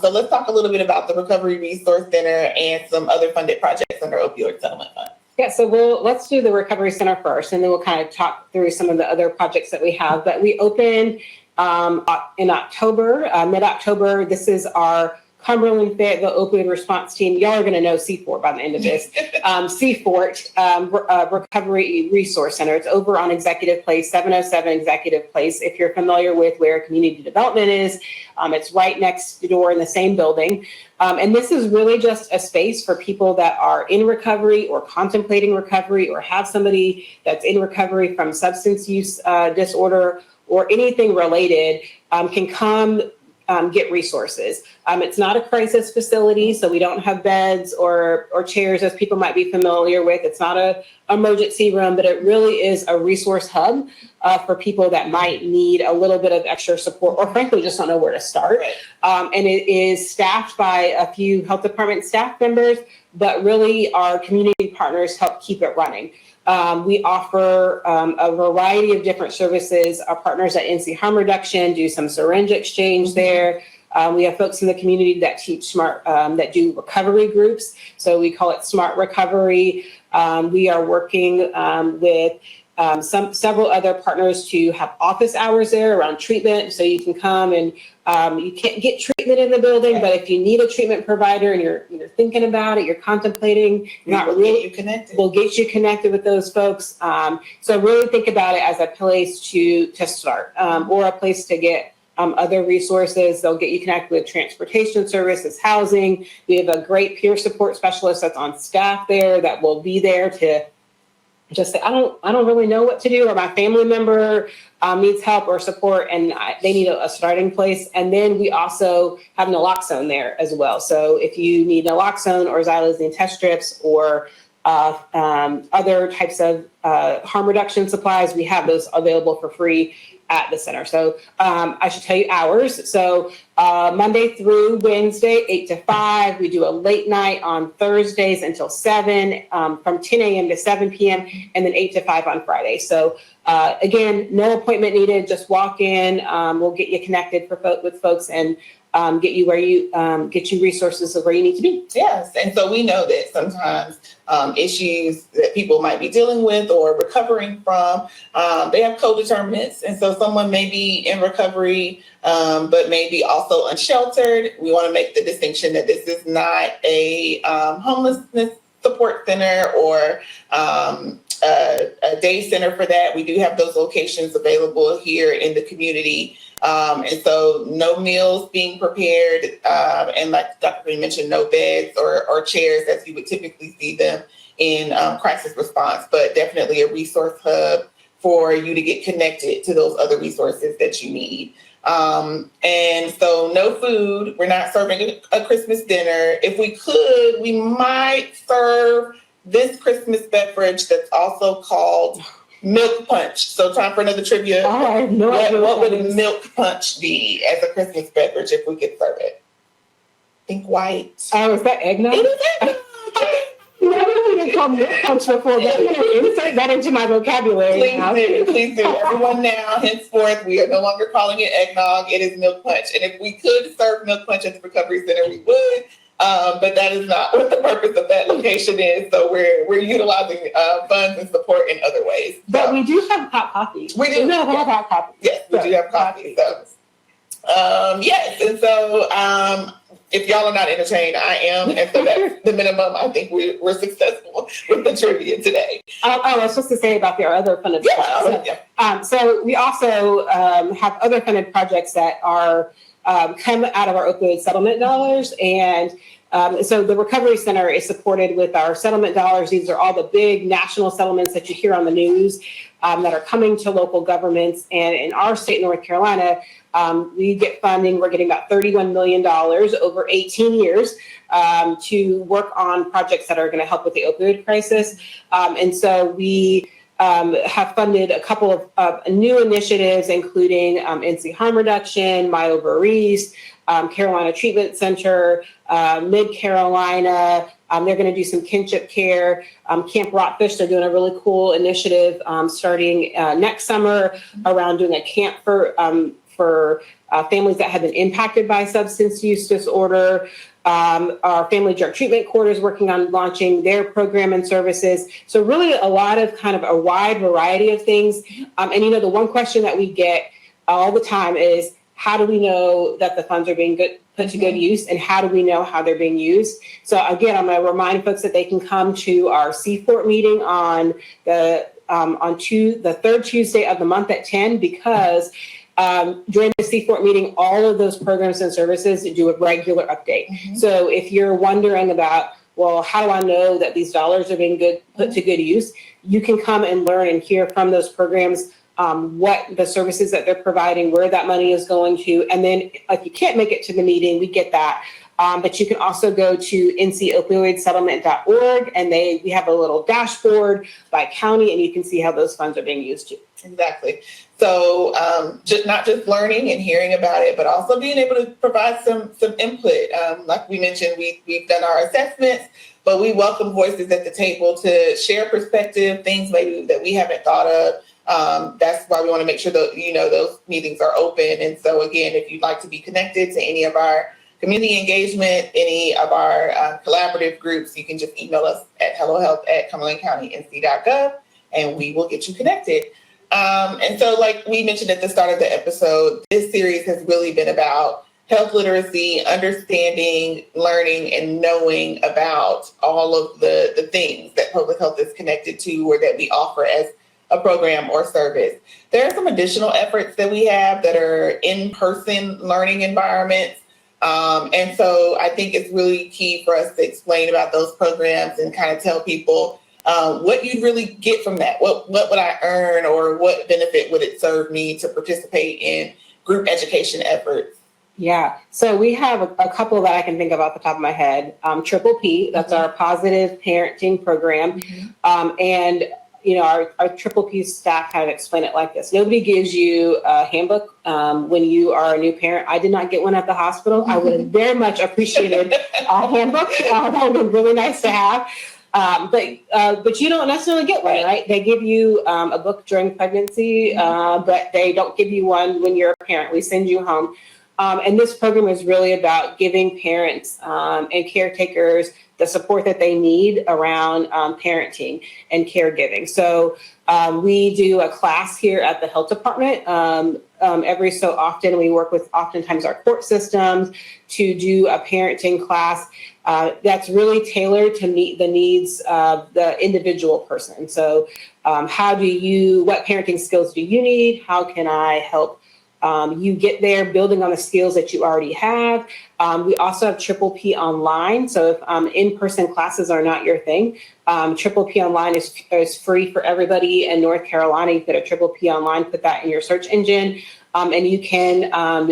S1: So let's talk a little bit about the Recovery Resource Center and some other funded projects under Opioid Settlement Fund.
S2: Yeah, so let's do the Recovery Center first, and then we'll kind of talk through some of the other projects that we have. But we opened in October, mid-October. This is our Cumberland Fayetteville Opioid Response Team. Y'all are going to know C4 by the end of this. CFORT Recovery Resource Center. It's over on Executive Place, 707 Executive Place. If you're familiar with where community development is, it's right next door in the same building. And this is really just a space for people that are in recovery or contemplating recovery or have somebody that's in recovery from substance use disorder or anything related, can come get resources. It's not a crisis facility, so we don't have beds or chairs as people might be familiar with. It's not an emergency room, but it really is a resource hub for people that might need a little bit of extra support or frankly just don't know where to start. And it is staffed by a few health department staff members, but really our community partners help keep it running. We offer a variety of different services. Our partners at NC Harm Reduction do some syringe exchange there. We have folks in the community that teach smart, that do recovery groups. So we call it Smart Recovery. We are working with several other partners to have office hours there around treatment. So you can come and you can't get treatment in the building, but if you need a treatment provider and you're thinking about it, you're contemplating, we'll get you connected with those folks. So really think about it as a place to start or a place to get other resources. They'll get you connected with transportation services, housing. We have a great peer support specialist that's on staff there that will be there to just say, I don't really know what to do, or my family member needs help or support, and they need a starting place. And then we also have naloxone there as well. So if you need naloxone or xylazine test strips or other types of harm reduction supplies, we have those available for free at the center. So I should tell you hours. So Monday through Wednesday, 8 to 5. We do a late night on Thursdays until 7, from 10 a.m. to 7 p.m. and then 8 to 5 on Friday. So again, no appointment needed. Just walk in. We'll get you connected with folks and get you resources of where you need to be.
S1: Yes, and so we know that sometimes issues that people might be dealing with or recovering from, they have co-determinants, and so someone may be in recovery, but maybe also unsheltered. We want to make the distinction that this is not a homelessness support center or a day center for that. We do have those locations available here in the community. And so no meals being prepared, and like Dr. Green mentioned, no beds or chairs as you would typically see them in crisis response, but definitely a resource hub for you to get connected to those other resources that you need. And so no food, we're not serving a Christmas dinner. If we could, we might serve this Christmas beverage that's also called milk punch. So time for another trivia.
S2: Oh, I have no idea.
S1: What would milk punch be as a Christmas beverage if we could serve it? Think white.
S2: Oh, is that eggnog?
S1: It is eggnog.
S2: Never been called milk punch before, but I'm going to insert that into my vocabulary.
S1: Please do. Everyone now, henceforth, we are no longer calling it eggnog. It is milk punch. And if we could serve milk punch at the recovery center, we would. But that is not what the purpose of that location is. So we're utilizing funds and support in other ways. So,
S2: but we do have hot coffee.
S1: We do have
S2: hot coffee.
S1: Yes, we do have coffee. So yes, and so if y'all are not entertained, I am, and so that's the minimum. I think we're successful with the trivia today.
S2: I was supposed to say about their other funded projects. So we also have other funded projects that are come out of our opioid settlement dollars. And so the Recovery Center is supported with our settlement dollars. These are all the big national settlements that you hear on the news that are coming to local governments. And in our state, North Carolina, we get funding. We're getting about $31 million over 18 years to work on projects that are going to help with the opioid crisis. And so we have funded a couple of new initiatives, including NC Harm Reduction, My Over East, Carolina Treatment Center, Mid-Carolina. They're going to do some kinship care. Camp Rockfish, they're doing a really cool initiative starting next summer around doing a camp for families that have been impacted by substance use disorder. Our Family Drug Treatment Court is working on launching their program and services. So really a lot of kind of a wide variety of things. And, the one question that we get all the time is, how do we know that the funds are being put to good use, and how do we know how they're being used? So again, I'm going to remind folks that they can come to our CFORT meeting on the third Tuesday of the month at 10, because during the CFORT meeting, all of those programs and services do a regular update. So if you're wondering about, well, how do I know that these dollars are being put to good use? You can come and learn and hear from those programs what the services that they're providing, where that money is going to. And then if you can't make it to the meeting, we get that. But you can also go to ncopioidsettlement.org, and we have a little dashboard by county, and you can see how those funds are being used too.
S1: Exactly. So not just learning and hearing about it, but also being able to provide some input. Like we mentioned, we've done our assessments, but we welcome voices at the table to share perspective, things maybe that we haven't thought of. That's why we want to make sure that, those meetings are open. And so again, if you'd like to be connected to any of our community engagement, any of our collaborative groups, you can just email us at hellohealth@cumberlandcountync.gov, and we will get you connected. And so like we mentioned at the start of the episode, this series has really been about health literacy, understanding, learning, and knowing about all of the things that public health is connected to or that we offer as a program or service. There are some additional efforts that we have that are in-person learning environments. And so I think it's really key for us to explain about those programs and kind of tell people what you'd really get from that. What would I earn, or what benefit would it serve me to participate in group education efforts?
S2: Yeah, so we have a couple that I can think of off the top of my head. Triple P, that's our positive parenting program. And our Triple P staff kind of explain it like this. Nobody gives you a handbook when you are a new parent. I did not get one at the hospital. I would have very much appreciated a handbook. That would have been really nice to have. But you don't necessarily get one, right? They give you a book during pregnancy, but they don't give you one when you're a parent. We send you home. And this program is really about giving parents and caretakers the support that they need around parenting and caregiving. So we do a class here at the health department. Every so often, we work with oftentimes our court systems to do a parenting class that's really tailored to meet the needs of the individual person. So what parenting skills do you need? How can I help you get there, building on the skills that you already have? We also have Triple P Online. So if in-person classes are not your thing, Triple P Online is free for everybody in North Carolina. You put a Triple P Online, put that in your search engine, and you can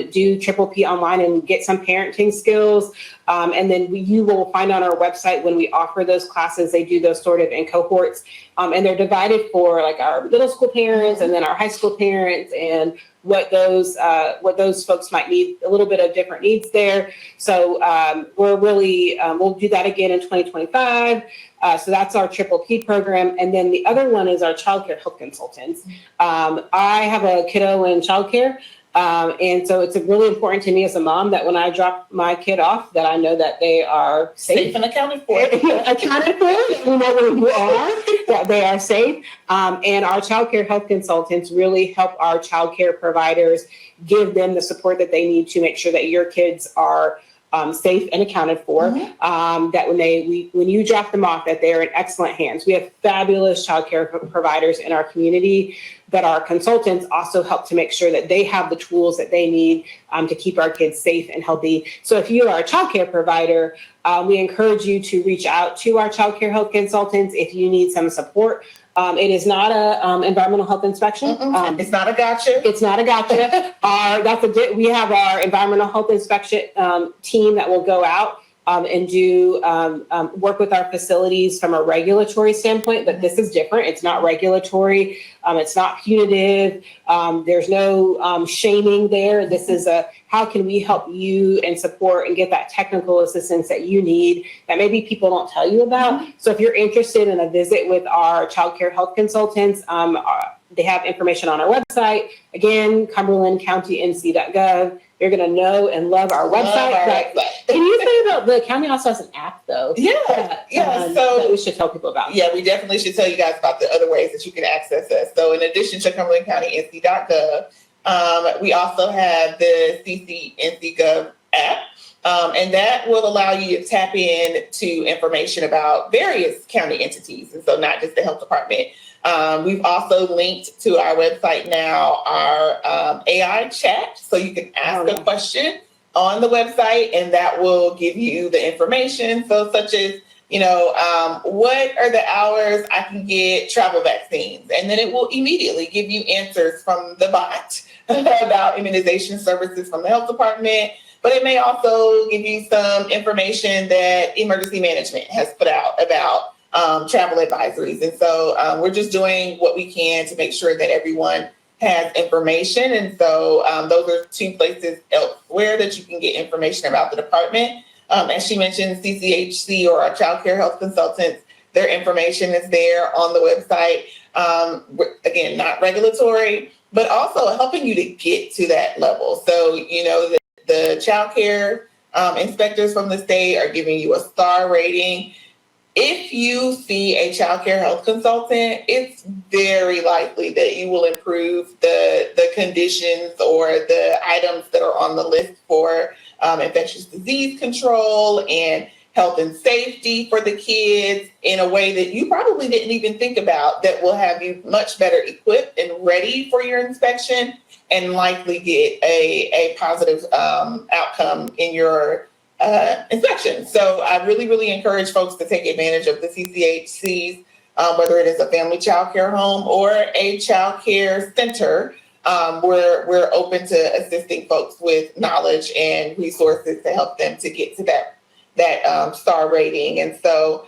S2: do Triple P Online and get some parenting skills. And then you will find on our website when we offer those classes, they do those sort of in cohorts, and they're divided for like our middle school parents and then our high school parents, and what those folks might need, a little bit of different needs there. So we'll do that again in 2025. So that's our Triple P program. And then the other one is our childcare health consultants. I have a kiddo in childcare. And so it's really important to me as a mom that when I drop my kid off, that I know that they are safe
S1: and accounted for.
S2: Accounted for, we know where you are, that they are safe. And our childcare health consultants really help our childcare providers, give them the support that they need to make sure that your kids are safe and accounted for, that when you drop them off, that they're in excellent hands. We have fabulous childcare providers in our community, but our consultants also help to make sure that they have the tools that they need to keep our kids safe and healthy. So if you are a childcare provider, we encourage you to reach out to our childcare health consultants if you need some support. It is not a environmental health inspection.
S1: It's not a gotcha.
S2: It's not a gotcha. We have our environmental health inspection team that will go out and do work with our facilities from a regulatory standpoint, but this is different. It's not regulatory. It's not punitive. There's no shaming there. This is how can we help you and support and get that technical assistance that you need that maybe people don't tell you about. So if you're interested in a visit with our childcare health consultants, they have information on our website. Again, CumberlandCountyNC.gov. You're going to know and love our website. Can you say about the county also has an app, though?
S1: Yeah. So
S2: that we should tell people about.
S1: Yeah, we definitely should tell you guys about the other ways that you can access us. So in addition to CumberlandCountyNC.gov, We also have the CCNCTV app, and that will allow you to tap in to information about various county entities, and so not just the health department. We've also linked to our website now our AI chat, so you can ask a question on the website, and that will give you the information. So, such as, what are the hours I can get travel vaccines? And then it will immediately give you answers from the bot about immunization services from the health department. But it may also give you some information that emergency management has put out about travel advisories. And so we're just doing what we can to make sure that everyone has information. And so those are two places elsewhere that you can get information about the department. As she mentioned, CCHC, or our child care health consultants, their information is there on the website. Again, not regulatory, but also helping you to get to that level. So, the child care inspectors from the state are giving you a star rating. If you see a child care health consultant, it's very likely that you will improve the conditions or the items that are on the list for infectious disease control and health and safety for the kids in a way that you probably didn't even think about, that will have you much better equipped and ready for your inspection and likely get a positive outcome in your inspection. So I really, really encourage folks to take advantage of the CCHCs, whether it is a family child care home or a child care center. We're open to assisting folks with knowledge and resources to help them to get to that star rating. And so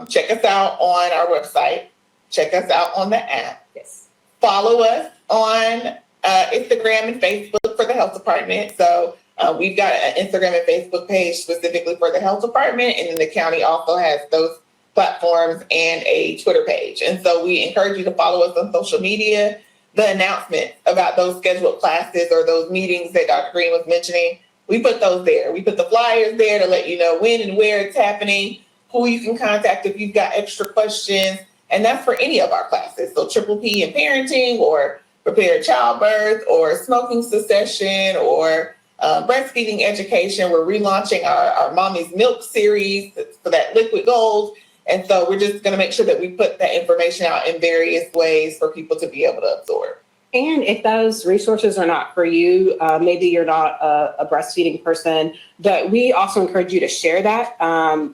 S1: check us out on our website. Check us out on the app.
S2: Yes.
S1: Follow us on Instagram and Facebook for the health department. So we've got an Instagram and Facebook page specifically for the health department, and then the county also has those platforms and a Twitter page. And so we encourage you to follow us on social media. The announcement about those scheduled classes or those meetings that Dr. Green was mentioning, we put those there. We put the flyers there to let you know when and where it's happening, who you can contact if you've got extra questions. And that's for any of our classes. So Triple P in parenting, or prepared childbirth, or smoking cessation, or breastfeeding education. We're relaunching our Mommy's Milk series for that liquid gold. And so we're just going to make sure that we put that information out in various ways for people to be able to absorb.
S2: And if those resources are not for you, maybe you're not a breastfeeding person, but we also encourage you to share that.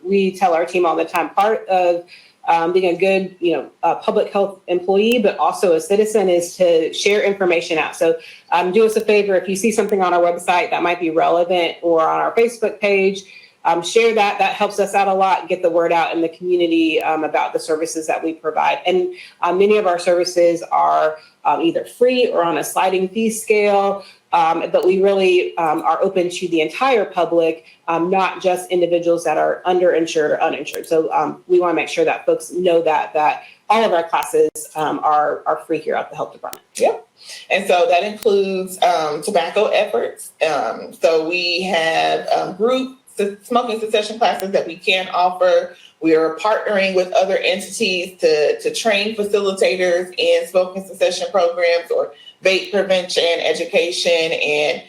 S2: We tell our team all the time, part of being a good, public health employee, but also a citizen, is to share information out. So do us a favor, if you see something on our website that might be relevant, or on our Facebook page, share that. That helps us out a lot, get the word out in the community about the services that we provide. And many of our services are either free or on a sliding fee scale, but we really are open to the entire public, not just individuals that are underinsured or uninsured. So we want to make sure that folks know that all of our classes are free here at the health department.
S1: Yep. And so that includes tobacco efforts. So we have group smoking cessation classes that we can offer. We are partnering with other entities to train facilitators in smoking cessation programs or vape prevention education. And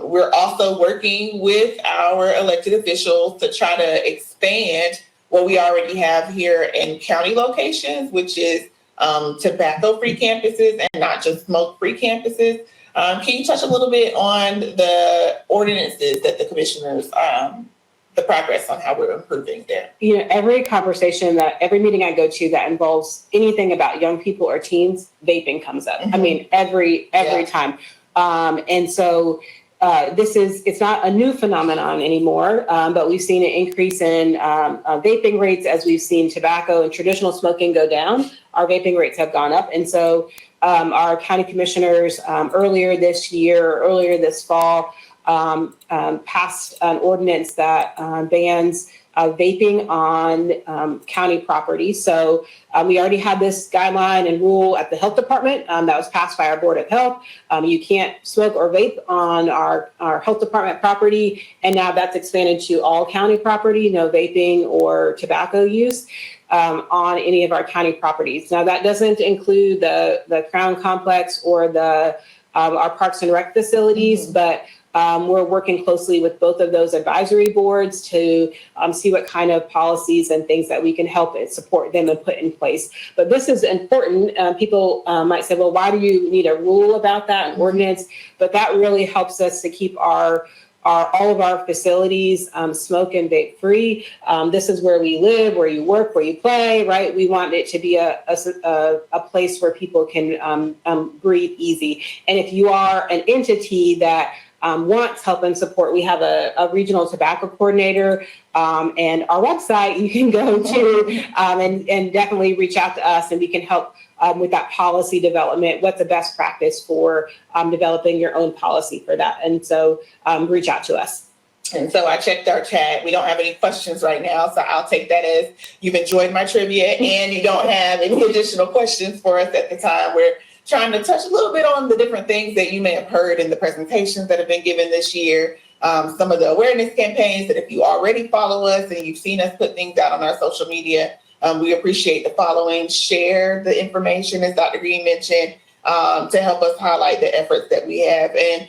S1: we're also working with our elected officials to try to expand what we already have here in county locations, which is tobacco-free campuses and not just smoke-free campuses. Can you touch a little bit on the ordinances that the commissioners, the progress on how we're improving there?
S2: Every conversation, every meeting I go to that involves anything about young people or teens, vaping comes up. Mm-hmm. I mean, every time. And so it's not a new phenomenon anymore, but we've seen an increase in vaping rates as we've seen tobacco and traditional smoking go down. Our vaping rates have gone up. And so our county commissioners earlier this fall, passed an ordinance that bans vaping on county property. So we already had this guideline and rule at the health department that was passed by our Board of Health. You can't smoke or vape on our health department property. And now that's expanded to all county property, no vaping or tobacco use on any of our county properties. Now that doesn't include the Crown Complex or the our Parks and Rec facilities, but we're working closely with both of those advisory boards to see what kind of policies and things that we can help and support them and put in place. But this is important. People might say, well, why do you need a rule about that, an ordinance? But that really helps us to keep all of our facilities smoke and vape free. This is where we live, where you work, where you play, right? We want it to be a place where people can breathe easy. And if you are an entity that wants help and support, we have a regional tobacco coordinator, and our website you can go to and definitely reach out to us, and we can help with that policy development. What's the best practice for developing your own policy for that? And so reach out to us.
S1: And so I checked our chat. We don't have any questions right now, so I'll take that as you've enjoyed my trivia and you don't have any additional questions for us at the time. We're trying to touch a little bit on the different things that you may have heard in the presentations that have been given this year. Some of the awareness campaigns that if you already follow us and you've seen us put things out on our social media, we appreciate the following. Share the information, as Dr. Green mentioned, to help us highlight the efforts that we have. And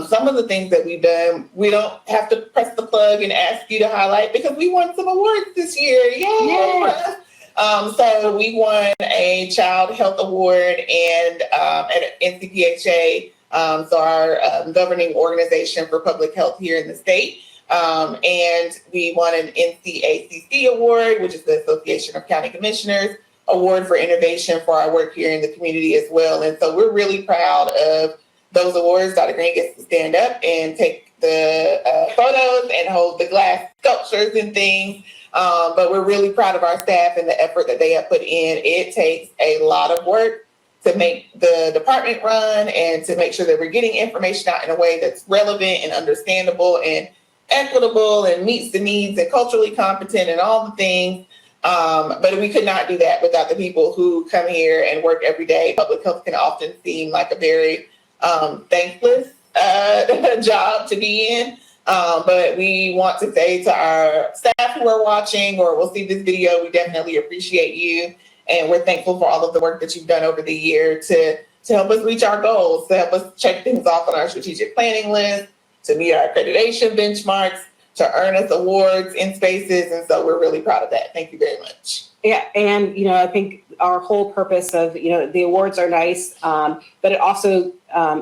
S1: some of the things that we've done, we don't have to press the plug and ask you to highlight because we won some awards this year. Yay! So we won a Child Health Award and at NCPHA, so our governing organization for public health here in the state. And we won an NCACC award, which is the Association of County Commissioners Award for innovation for our work here in the community as well. And so we're really proud of those awards. Dr. Green gets to stand up and take the photos and hold the glass sculptures and things. But we're really proud of our staff and the effort that they have put in. It takes a lot of work to make the department run and to make sure that we're getting information out in a way that's relevant and understandable and equitable and meets the needs and culturally competent and all the things. But we could not do that without the people who come here and work every day. Public health can often seem like a very thankless job to be in. But we want to say to our staff who are watching or will see this video, we definitely appreciate you. And we're thankful for all of the work that you've done over the year to help us reach our goals, to help us check things off on our strategic planning list, to meet our accreditation benchmarks, to earn us awards in spaces. And so we're really proud of that. Thank you very much.
S2: Yeah. And, I think our whole purpose of, the awards are nice, but it also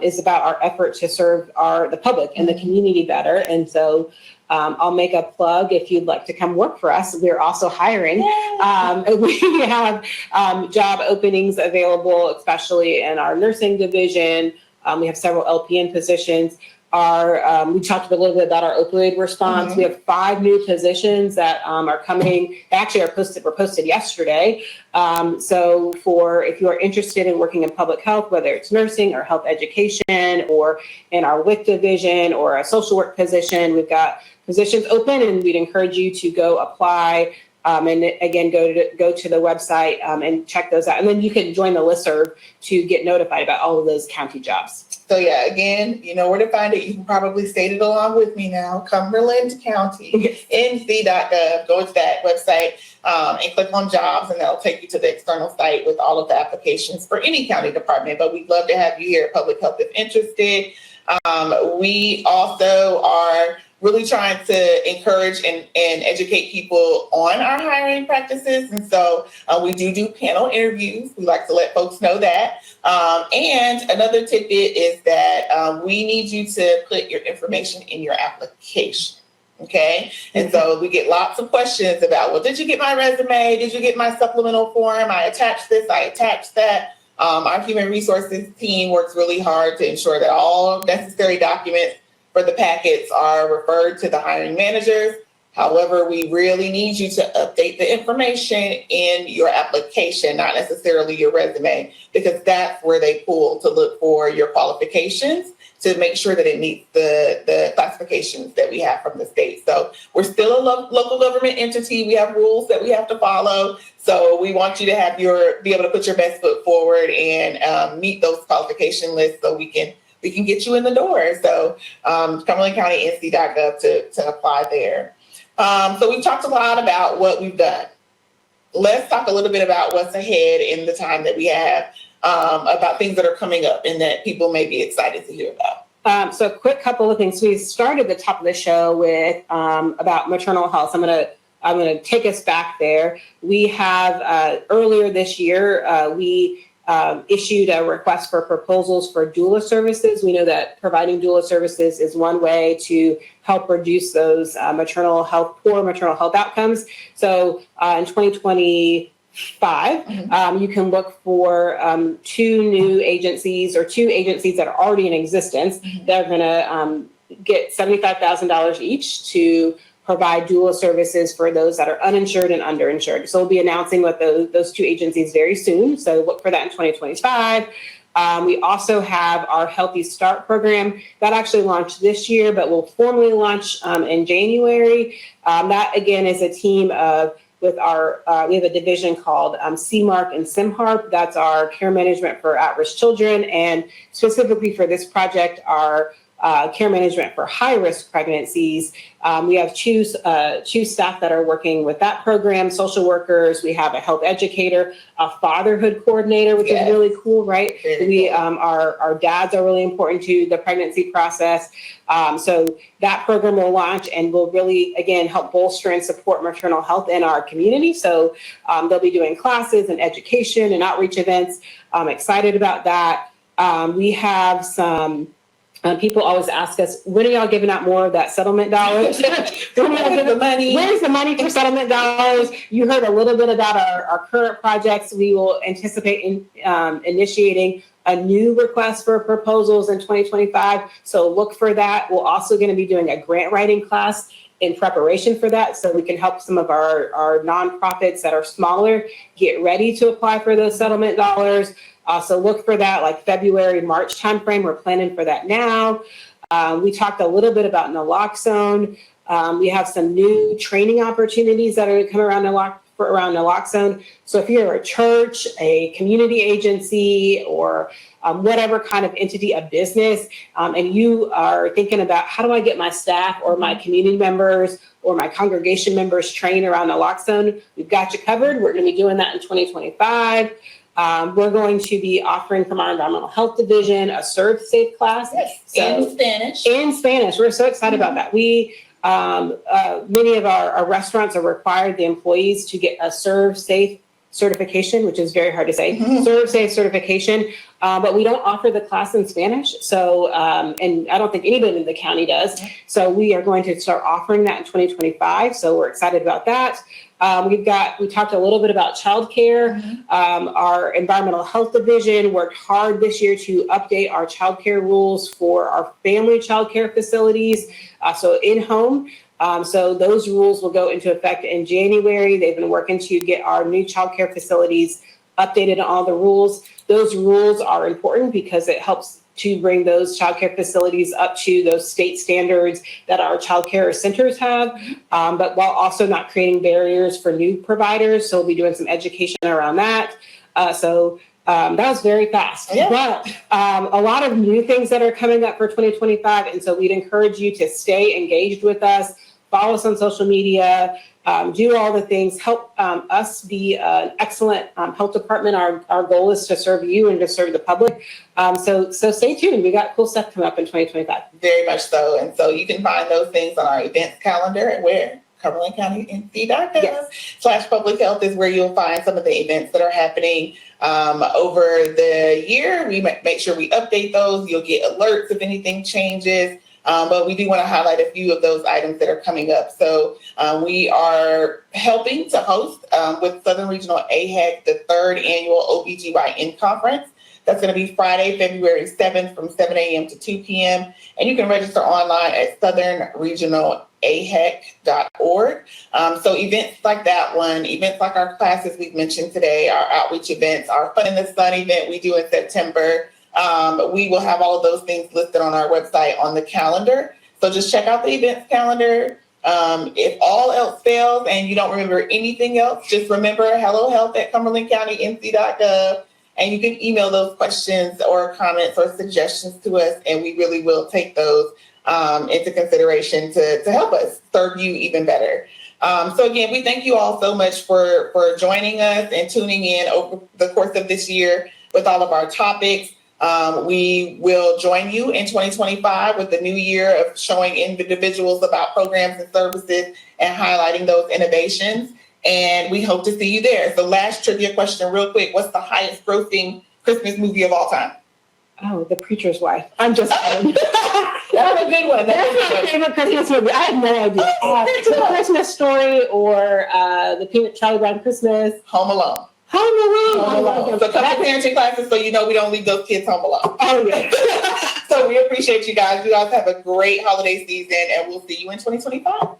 S2: is about our effort to serve the public and the community better. And so I'll make a plug if you'd like to come work for us. We're also hiring. We have job openings available, especially in our nursing division. We have several LPN positions. We talked a little bit about our opioid response. We have 5 new positions that are coming. Actually, were posted yesterday. So if you are interested in working in public health, whether it's nursing or health education or in our WIC division or a social work position, we've got positions open, and we'd encourage you to go apply. And again, go to the website and check those out. And then you can join the listserv to get notified about all of those county jobs.
S1: So yeah, again, you know where to find it. You can probably state it along with me now. Cumberland County, nc.gov. Go to that website and click on jobs, and that'll take you to the external site with all of the applications for any county department. But we'd love to have you here at Public Health if interested. We also are really trying to encourage and educate people on our hiring practices. And so we do panel interviews. We like to let folks know that. And another tidbit is that we need you to put your information in your application. Okay. And so we get lots of questions about, well, did you get my resume? Did you get my supplemental form? I attached this, I attached that. Our human resources team works really hard to ensure that all necessary documents for the packets are referred to the hiring managers. However, we really need you to update the information in your application, not necessarily your resume, because that's where they pull to look for your qualifications to make sure that it meets the classifications that we have from the state. So we're still a local government entity. We have rules that we have to follow. So we want you to be able to put your best foot forward and meet those qualification lists so we can get you in the door. So Cumberland County, nc.gov to apply there. So we've talked a lot about what we've done. let's talk a little bit about what's ahead in the time that we have, about things that are coming up and that people may be excited to hear about.
S2: So a quick couple of things. We started the top of the show with about maternal health. I'm gonna take us back there. We have earlier this year we issued a request for proposals for doula services. We know that providing doula services is one way to help reduce those poor maternal health outcomes. So in 2025, you can look for two agencies that are already in existence that are going to get $75,000 each to provide doula services for those that are uninsured and underinsured. So we'll be announcing what those two agencies very soon. So look for that in 2025. We also have our Healthy Start program that actually launched this year, but will formally launch in January. That again is a team of we have a division called CMARC and CIMHARP. That's our care management for at-risk children, and specifically for this project, our care management for high-risk pregnancies. We have two staff that are working with that program, social workers. We have a health educator, a fatherhood coordinator, which is really cool, right? Our dads are really important to the pregnancy process. So that program will launch and will really, again, help bolster and support maternal health in our community. So they'll be doing classes and education and outreach events. I'm excited about that. We have some people always ask us, when are y'all giving out more of that settlement dollars? Where's the money for settlement dollars? You heard a little bit about our current projects. We will anticipate initiating a new request for proposals in 2025. So look for that. We're also going to be doing a grant writing class in preparation for that, so we can help some of our nonprofits that are smaller get ready to apply for those settlement dollars. So look for that, like February, March timeframe. We're planning for that now. We talked a little bit about naloxone. We have some new training opportunities that are going to come around naloxone. So if you're a church, a community agency, or whatever kind of entity, a business, and you are thinking about how do I get my staff or my community members or my congregation members trained around naloxone, we've got you covered. We're going to be doing that in 2025. We're going to be offering from our environmental health division a Serve Safe class.
S1: In Spanish.
S2: In Spanish. We're so excited about that. We many of our restaurants are required the employees to get a Serve Safe certification, which is very hard to say, Serve Safe certification, but we don't offer the class in Spanish. So, and I don't think anybody in the county does. So we are going to start offering that in 2025. So we're excited about that. We talked a little bit about childcare. Our environmental health division worked hard this year to update our childcare rules for our family childcare facilities. So in-home. So those rules will go into effect in January. They've been working to get our new childcare facilities updated on all the rules. Those rules are important because it helps to bring those childcare facilities up to those state standards that our childcare centers have, but while also not creating barriers for new providers. So we'll be doing some education around that. That was very fast, but a lot of new things that are coming up for 2025. And so we'd encourage you to stay engaged with us, follow us on social media, do all the things, help us be an excellent health department. Our goal is to serve you and to serve the public. So stay tuned. We got cool stuff coming up in 2025.
S1: Very much so. And so you can find those things on our events calendar at where? CumberlandCountyNC.gov/public health is where you'll find some of the events that are happening over the year. We make sure we update those. You'll get alerts if anything changes. But we do want to highlight a few of those items that are coming up. So we are helping to host with Southern Regional AHEC the 3rd annual OBGYN conference. That's going to be Friday, February 7th from 7 a.m. to 2 p.m. And you can register online at southernregionalahec.org. So events like that one, events like our classes we've mentioned today, our outreach events, our Fun in the Sun event we do in September. We will have all of those things listed on our website on the calendar. So just check out the events calendar. If all else fails and you don't remember anything else, just remember hellohealth@cumberlandcountync.gov. And you can email those questions or comments or suggestions to us, and we really will take those into consideration to help us serve you even better. So again, we thank you all so much for joining us and tuning in over the course of this year with all of our topics. We will join you in 2025 with the new year of showing individuals about programs and services and highlighting those innovations. And we hope to see you there. So last trivia question real quick. What's the highest grossing Christmas movie of all time?
S2: Oh, The Preacher's Wife. I'm just kidding.
S1: That's a good one.
S2: That's my favorite Christmas movie. I have no idea. The Christmas Story or the Charlie Brown Christmas.
S1: Home Alone.
S2: Home Alone.
S1: Home Alone. So come to parenting classes so you know we don't leave those kids home alone.
S2: Oh, yeah.
S1: So we appreciate you guys. You guys have a great holiday season and we'll see you in 2025.